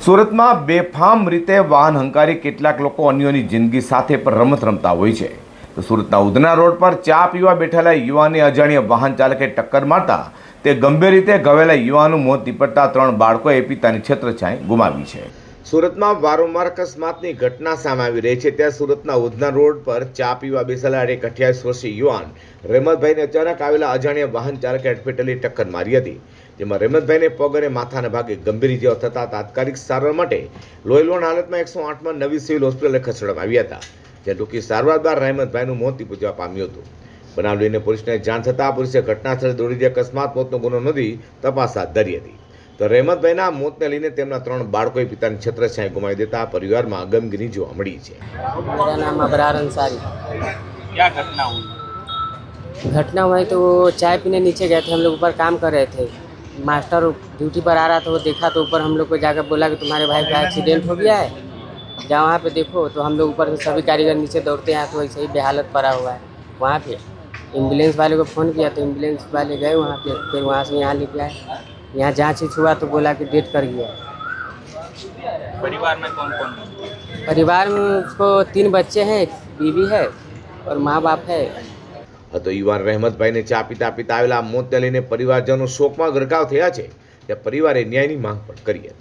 સુરતમાં બેફામ રીતે વાહન હંકારી કેટલાક લોકો અન્યોની જિંદગી સાથે પણ રમત રમતા હોય છે. તો સુરતના ઉધના રોડ પર ચા પીવા બેઠેલા યુવાનને અજાણ્યા વાહન ચાલકે ટક્કર મારતા તે ગંભીર રીતે ઘવાયેલા યુવાનનું મોત નીપજતા 3 બાળકોએ પિતાની છત્રછાયા ગુમાવી છે. સુરતમાં વારંવાર અકસ્માતની ઘટના સામે આવી રહી છે. ત્યાં સુરતના ઉધના રોડ પર ચા પીવા બેસેલા એક 28 વર્ષીય યુવાન રહેમતભાઈને અચાનક આવેલા અજાણ્યા વાહન ચાલકે અડફેટલી ટક્કર મારી હતી, જેમાં રહેમતભાઈને પગ અને માથાના ભાગે ગંભીર ઇજાઓ થતા તાત્કાલિક સારવાર માટે લોહીલુહાણ હાલતમાં 108માં નવી સિવિલ હોસ્પિટલે ખસેડવામાં આવ્યા હતા, જ્યાં ટૂંકી સારવાર બાદ રહેમતભાઈનું મોત નીપજવા પામ્યું હતું. બનાવ લઈને પોલીસને જાણ થતાં પોલીસે ઘટનાસ્થળે દોડી જઈ અકસ્માત મોતનો ગુનો નોંધી તપાસ હાથ ધરી હતી. તો રહેમતભાઈના મોતને લઈને તેમના 3 બાળકોએ પિતાની છત્રછાયા ગુમાવી દેતા પરિવારમાં ગમગીની જોવા મળી છે. मेरा नाम अबरार अंसारी। क्या घटना हुई? घटना हुई तो वो चाय पीने नीचे गए थे, हम लोग ऊपर काम कर रहे थे। मास्टर ड्यूटी पर आ रहा था, वो देखा तो ऊपर हम लोग को जाकर बोला कि तुम्हारे भाई का एक्सीडेंट हो गया है, जाओ वहाँ पे देखो। तो हम लोग ऊपर से सभी कारीगर नीचे दौड़ते हैं तो वैसे ही बेहालत पड़ा हुआ है। वहाँ पे एम्बुलेंस वाले को फ़ोन किया तो एम्बुलेंस वाले गए वहाँ पे, फिर वहाँ से यहाँ लेके आए। यहाँ जाँच हुआ तो बोला कि डेथ कर गया। परिवार में कौन कौन है? परिवार में उसको 3 बच्चे हैं, बीवी है और माँ बाप है। તો યુવાન રહેમતભાઈને ચા પીતા પીતા આવેલા મોતને લઈને પરિવારજનો શોકમાં ગરકાવ થયા છે. ત્યાં પરિવારે ન્યાયની માંગ પણ કરી હતી.